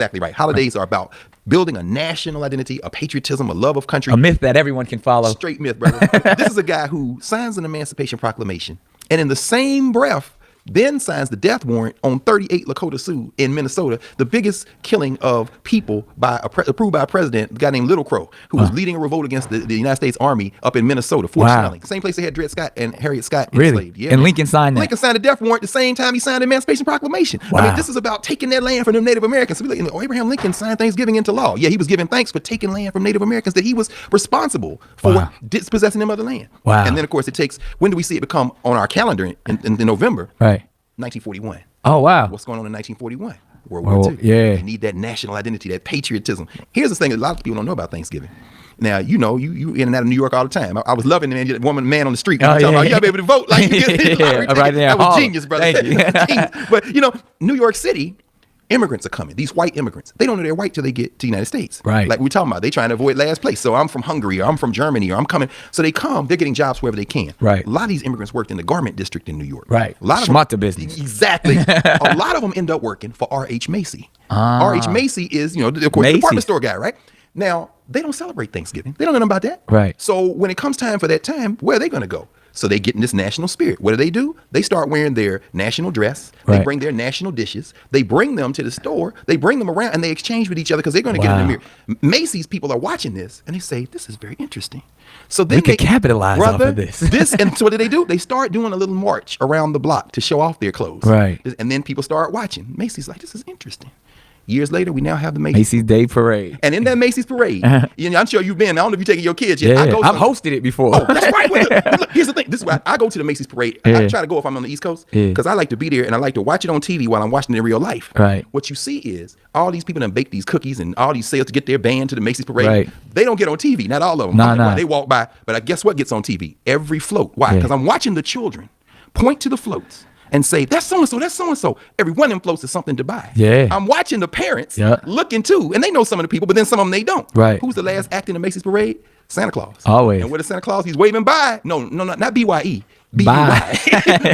Exactly right. Holidays are about building a national identity, a patriotism, a love of country. A myth that everyone can follow. Straight myth, brother. This is a guy who signs an Emancipation Proclamation, and in the same breath, then signs the death warrant on 38 Lakota Sioux in Minnesota, the biggest killing of people approved by a president, a guy named Little Crow, who was leading a revolt against the United States Army up in Minnesota, Fort Snelling. Same place they had Dred Scott and Harriet Scott enslaved. Yeah, and Lincoln signed that. Lincoln signed the death warrant the same time he signed the Emancipation Proclamation. I mean, this is about taking that land from the Native Americans. So Abraham Lincoln signed Thanksgiving into law. Yeah, he was giving thanks for taking land from Native Americans that he was responsible for dispossessing them of the land. And then, of course, it takes, when do we see it become on our calendar in November? Right. 1941. Oh, wow. What's going on in 1941? World War II. Yeah. You need that national identity, that patriotism. Here's the thing that a lot of people don't know about Thanksgiving. Now, you know, you in and out of New York all the time. I was loving the man on the street. Talking about, you gotta be able to vote. Like, right there. That was genius, brother. Genius. But, you know, New York City, immigrants are coming. These white immigrants. They don't know they're white till they get to the United States. Right. Like we're talking about. They trying to avoid last place. So I'm from Hungary, or I'm from Germany, or I'm coming. So they come. They're getting jobs wherever they can. Right. A lot of these immigrants worked in the garment district in New York. Right. A lot of Schmuck the business. Exactly. A lot of them end up working for R.H. Macy. R.H. Macy is, you know, of course, the department store guy, right? Now, they don't celebrate Thanksgiving. They don't know nothing about that. Right. So when it comes time for that time, where are they going to go? So they get in this national spirit. What do? They start wearing their national dress. They bring their national dishes. They bring them to the store. They bring them around and they exchange with each other because they're going to get in the mirror. Macy's people are watching this and they say, this is very interesting. So then we could capitalize off of this. And so what do? They start doing a little march around the block to show off their clothes. Right. And then people start watching. Macy's like, this is interesting. Years later, we now have the Macy's Day Parade. And in that Macy's Parade, you know, I'm sure you've been. I don't know if you're taking your kids yet. Yeah, I've hosted it before. Oh, that's right. Look, here's the thing. This is why I go to the Macy's Parade. I try to go if I'm on the East Coast because I like to be there and I like to watch it on TV while I'm watching it in real life. Right. What you see is all these people that bake these cookies and all these sales to get their band to the Macy's Parade. Right. They don't get on TV. Not all of them. Nah. They walk by. But I guess what gets on TV? Every float. Why? Because I'm watching the children point to the floats and say, that's so-and-so, that's so-and-so. Every one of them floats is something to buy. Yeah. I'm watching the parents looking too, and they know some of the people, but then some of them they don't. Right. Who's the last act in the Macy's Parade? Santa Claus. Always. And what is Santa Claus? He's waving by. No, not B-Y-E. Bye.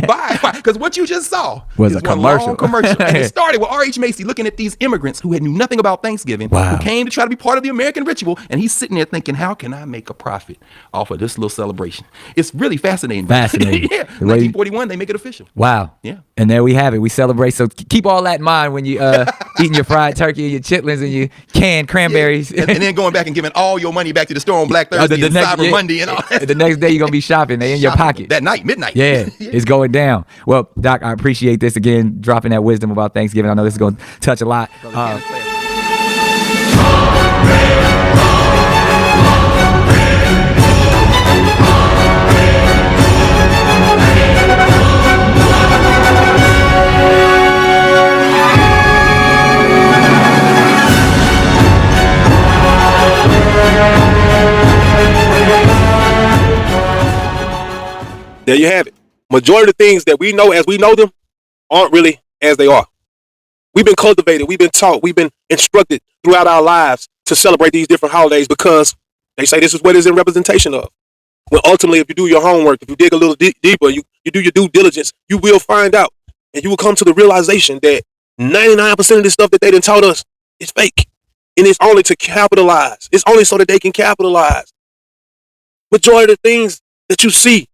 Bye. Because what you just saw was a commercial. Long commercial. And it started with R.H. Macy looking at these immigrants who knew nothing about Thanksgiving, who came to try to be part of the American ritual, and he's sitting there thinking, how can I make a profit off of this little celebration? It's really fascinating. Fascinating. Yeah. 1941, they make it official. Wow. Yeah. And there we have it. We celebrate. So keep all that in mind when you eating your fried turkey and your chitlins and your canned cranberries. Yeah. And then going back and giving all your money back to the store on Black Thursday and Cyber Monday and all that. The next day you're going to be shopping. They in your pocket. That night, midnight. Yeah. It's going down. Well, Doc, I appreciate this again, dropping that wisdom about Thanksgiving. I know this is going to touch a lot. There you have it. Majority of the things that we know as we know them aren't really as they are. We've been cultivated, we've been taught, we've been instructed throughout our lives to celebrate these different holidays because they say this is what it's in representation of. Well, ultimately, if you do your homework, if you dig a little deeper, you do your due diligence, you will find out and you will come to the realization that 99% of the stuff that they done taught us is fake. And it's only to capitalize. It's only so that they can capitalize. Majority of the things that you see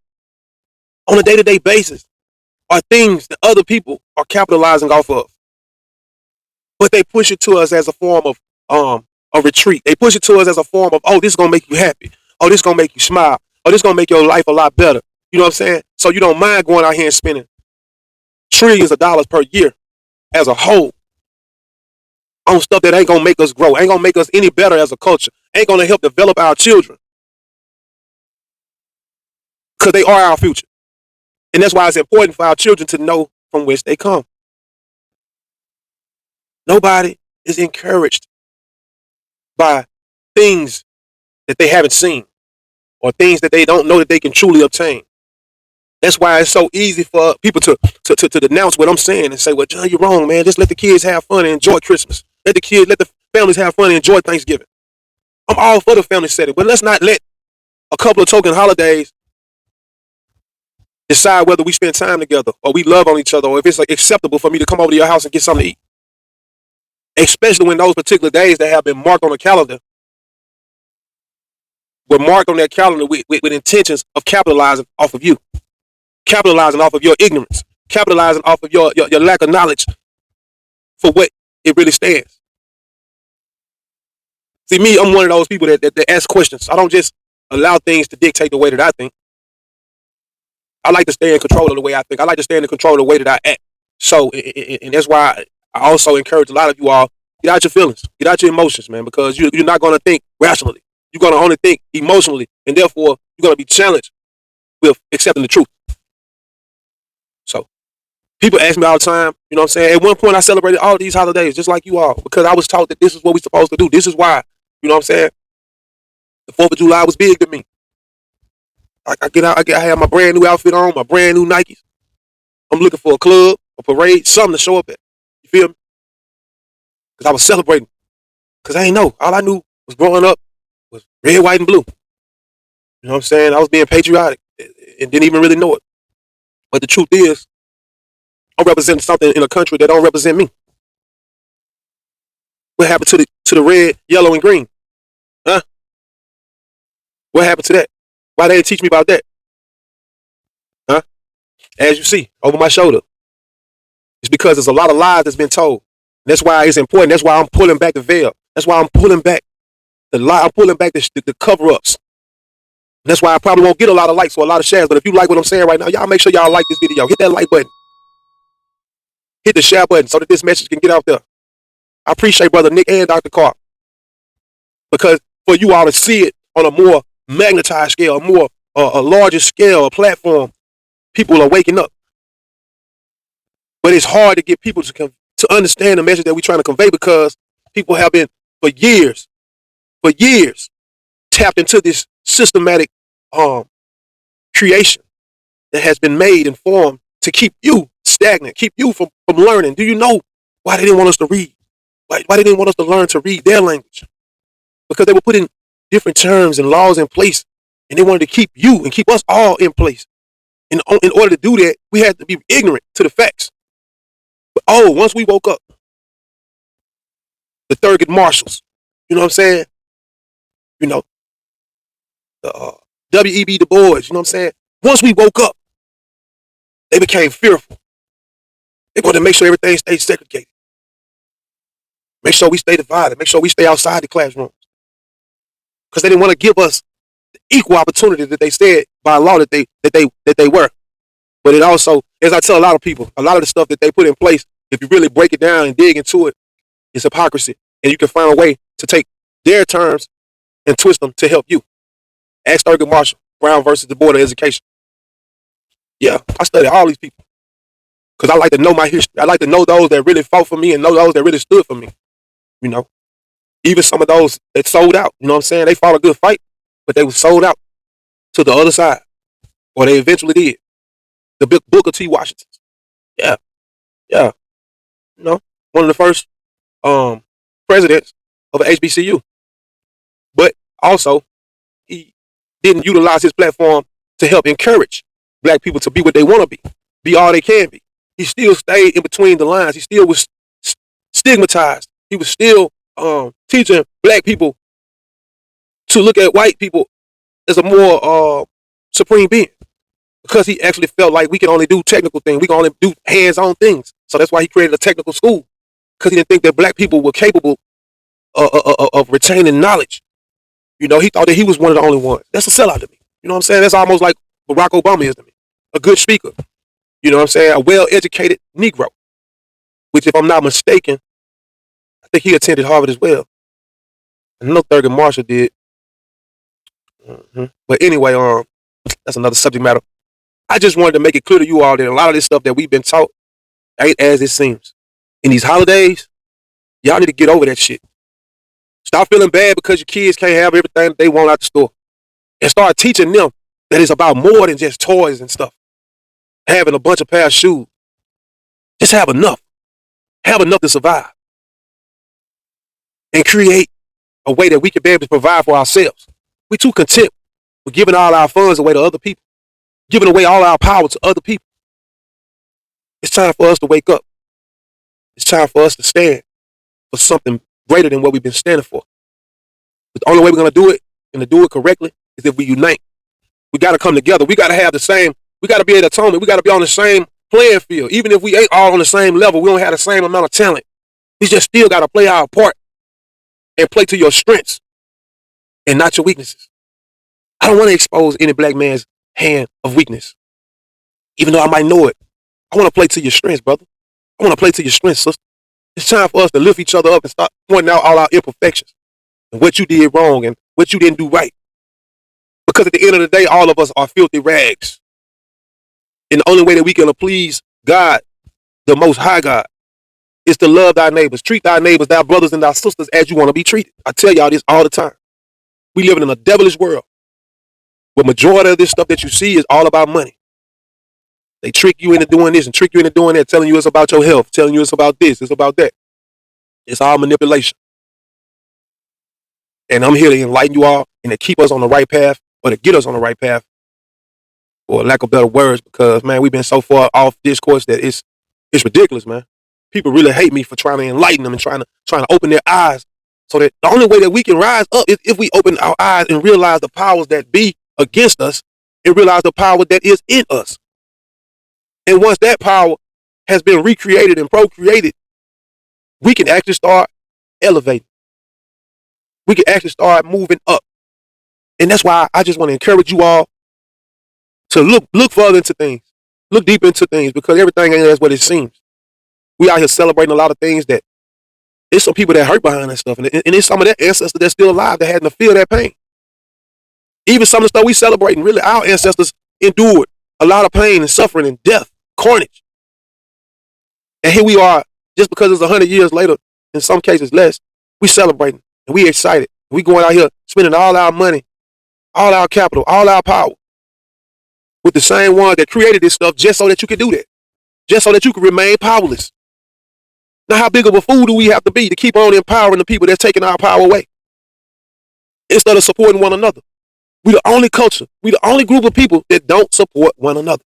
on a day-to-day basis are things that other people are capitalizing off of. But they push it to us as a form of a retreat. They push it to us as a form of, oh, this is going to make you happy. Oh, this is going to make you smile. Oh, this is going to make your life a lot better. You know what I'm saying? So you don't mind going out here and spending trillions of dollars per year as a whole on stuff that ain't going to make us grow, ain't going to make us any better as a culture, ain't going to help develop our children. Because they are our future. And that's why it's important for our children to know from which they come. Nobody is encouraged by things that they haven't seen or things that they don't know that they can truly obtain. That's why it's so easy for people to denounce what I'm saying and say, well, John, you're wrong, man. Just let the kids have fun and enjoy Christmas. Let the families have fun and enjoy Thanksgiving. I'm all for the family setting, but let's not let a couple of token holidays decide whether we spend time together or we love on each other or if it's like acceptable for me to come over to your house and get something to eat. especially when those particular days that have been marked on the calendar were marked on that calendar with intentions of capitalizing off of you, capitalizing off of your ignorance, capitalizing off of your lack of knowledge for what it really stands. See, me, I'm one of those people that ask questions. I don't just allow things to dictate the way that I think. I like to stay in control of the way I think. I like to stay in control of the way that I act. So, and that's why I also encourage a lot of you all, get out your feelings, get out your emotions, man, because you're not going to think rationally. You're going to only think emotionally, and therefore you're going to be challenged with accepting the truth. So, people ask me all the time, you know what I'm saying? At one point, I celebrated all these holidays just like you all, because I was taught that this is what we're supposed to do. This is why, you know what I'm saying? The 4th of July was big to me. I get out, I have my brand new outfit on, my brand new Nikes. I'm looking for a club, a parade, something to show up at. You feel me? Because I was celebrating. Because I ain't know. All I knew was growing up was red, white, and blue. You know what I'm saying? I was being patriotic and didn't even really know it. But the truth is, I'm representing something in a country that don't represent me. What happened to the red, yellow, and green? Huh? What happened to that? Why they didn't teach me about that? Huh? As you see, over my shoulder. It's because there's a lot of lies that's been told. And that's why it's important. That's why I'm pulling back the veil. That's why I'm pulling back the lie. I'm pulling back the cover-ups. And that's why I probably won't get a lot of likes or a lot of shares. But if you like what I'm saying right now, y'all make sure y'all like this video. Hit that like button. Hit the share button so that this message can get out there. I appreciate Brother Nick and Dr. Carr. Because for you all to see it on a more magnetized scale, a larger scale, a platform, people are waking up. But it's hard to get people to understand the message that we're trying to convey, because people have been for years, tapped into this systematic creation that has been made and formed to keep you stagnant, keep you from learning. Do you know why they didn't want us to read? Why they didn't want us to learn to read their language? Because they were putting different terms and laws in place, and they wanted to keep you and keep us all in place. In order to do that, we had to be ignorant to the facts. But once we woke up, the Thurgood Marshalls, you know what I'm saying? You know, W.E.B. Du Bois, you know what I'm saying? Once we woke up, they became fearful. They wanted to make sure everything stayed segregated. Make sure we stay divided. Make sure we stay outside the classrooms. Because they didn't want to give us the equal opportunity that they said by law that they were. But it also, as I tell a lot of people, a lot of the stuff that they put in place, if you really break it down and dig into it, it's hypocrisy. And you can find a way to take their terms and twist them to help you. Ask Thurgood Marshall, Brown versus the Board of Education. Yeah, I study all these people. Because I like to know my history. I like to know those that really fought for me and know those that really stood for me. You know, even some of those that sold out, you know what I'm saying? They fought a good fight, but they were sold out to the other side. Or they eventually did. The Booker T. Washington. Yeah. You know, one of the first presidents of an HBCU. But also, he didn't utilize his platform to help encourage black people to be what they want to be all they can be. He still stayed in between the lines. He still was stigmatized. He was still teaching black people to look at white people as a more supreme being, because he actually felt like we can only do technical things. We can only do hands-on things. So that's why he created a technical school, because he didn't think that black people were capable of retaining knowledge. You know, he thought that he was one of the only ones. That's a sellout to me. You know what I'm saying? That's almost like Barack Obama is to me. A good speaker. You know what I'm saying? A well-educated Negro. Which, if I'm not mistaken, I think he attended Harvard as well. I know Thurgood Marshall did. But anyway, that's another subject matter. I just wanted to make it clear to you all that a lot of this stuff that we've been taught ain't as it seems. In these holidays, y'all need to get over that shit. Stop feeling bad because your kids can't have everything that they want out the store. And start teaching them that it's about more than just toys and stuff. Having a bunch of pair of shoes. Just have enough. Have enough to survive. And create a way that we can be able to provide for ourselves. We're too content with giving all our funds away to other people. Giving away all our power to other people. It's time for us to wake up. It's time for us to stand for something greater than what we've been standing for. But the only way we're going to do it, and to do it correctly, is if we unite. We got to come together. We got to have the same, we got to be at atonement. We got to be on the same playing field. Even if we ain't all on the same level, we don't have the same amount of talent. We just still got to play our part and play to your strengths and not your weaknesses. I don't want to expose any black man's hand of weakness, even though I might know it. I want to play to your strengths, brother. I want to play to your strengths, sister. It's time for us to lift each other up and start pointing out all our imperfections and what you did wrong and what you didn't do right. Because at the end of the day, all of us are filthy rags. And the only way that we can please God, the Most High God, is to love thy neighbors. Treat thy neighbors, thy brothers and thy sisters as you want to be treated. I tell y'all this all the time. We living in a devilish world where majority of this stuff that you see is all about money. They trick you into doing this and trick you into doing that, telling you it's about your health, telling you it's about this, it's about that. It's all manipulation. And I'm here to enlighten you all and to keep us on the right path, or to get us on the right path, for lack of better words, because, man, we've been so far off this course that it's ridiculous, man. People really hate me for trying to enlighten them and trying to open their eyes, so that the only way that we can rise up is if we open our eyes and realize the powers that be against us and realize the power that is in us. And once that power has been recreated and procreated, we can actually start elevating. We can actually start moving up. And that's why I just want to encourage you all to look further into things, look deeper into things, because everything ain't as what it seems. We out here celebrating a lot of things that there's some people that hurt behind that stuff, and it's some of their ancestors that's still alive that had to feel that pain. Even some of the stuff we celebrating, really, our ancestors endured a lot of pain and suffering and death, carnage. And here we are, just because it's 100 years later, in some cases less, we celebrating and we excited. We going out here spending all our money, all our capital, all our power with the same one that created this stuff just so that you can do that, just so that you can remain powerless. Now, how big of a fool do we have to be to keep on empowering the people that's taking our power away instead of supporting one another? We the only culture, we the only group of people that don't support one another.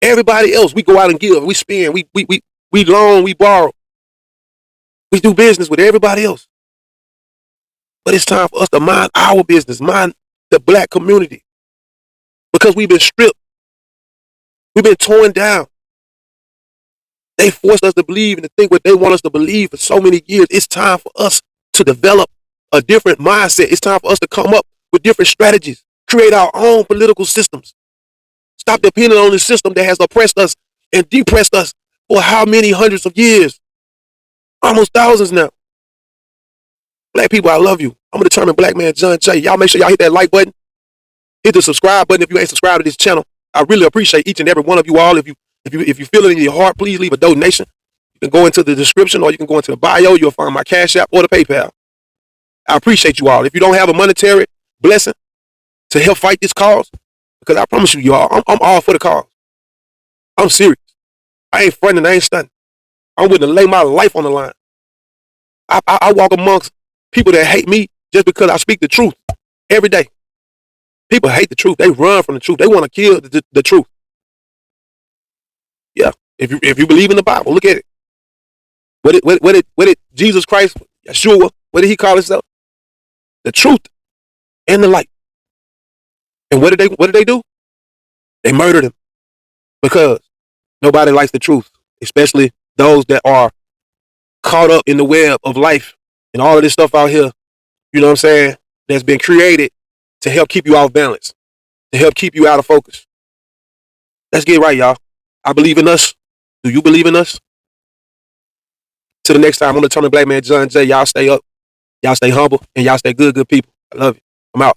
Everybody else, we go out and give, we spend, we loan, we borrow. We do business with everybody else. But it's time for us to mind our business, mind the black community. Because we've been stripped. We've been torn down. They forced us to believe and to think what they want us to believe for so many years. It's time for us to develop a different mindset. It's time for us to come up with different strategies, create our own political systems. Stop depending on the system that has oppressed us and depressed us for how many hundreds of years? Almost thousands now. Black people, I love you. I'm a determined black man, John J. Y'all make sure y'all hit that like button. Hit the subscribe button if you ain't subscribed to this channel. I really appreciate each and every one of you all. If you feel it in your heart, please leave a donation. You can go into the description, or you can go into the bio. You'll find my Cash App or the PayPal. I appreciate you all. If you don't have a monetary blessing to help fight this cause, because I promise you, y'all, I'm all for the cause. I'm serious. I ain't fronting, I ain't stunting. I'm willing to lay my life on the line. I walk amongst people that hate me just because I speak the truth every day. People hate the truth. They run from the truth. They want to kill the truth. Yeah. If you believe in the Bible, look at it. What did Jesus Christ, Yeshua, what did he call himself? The truth and the light. And what did they do? They murdered him, because nobody likes the truth, especially those that are caught up in the web of life and all of this stuff out here, you know what I'm saying, that's been created to help keep you off balance, to help keep you out of focus. Let's get right, y'all. I believe in us. Do you believe in us? Till the next time, I'm the determined black man, John J. Y'all stay up, y'all stay humble, and y'all stay good people. I love you. I'm out.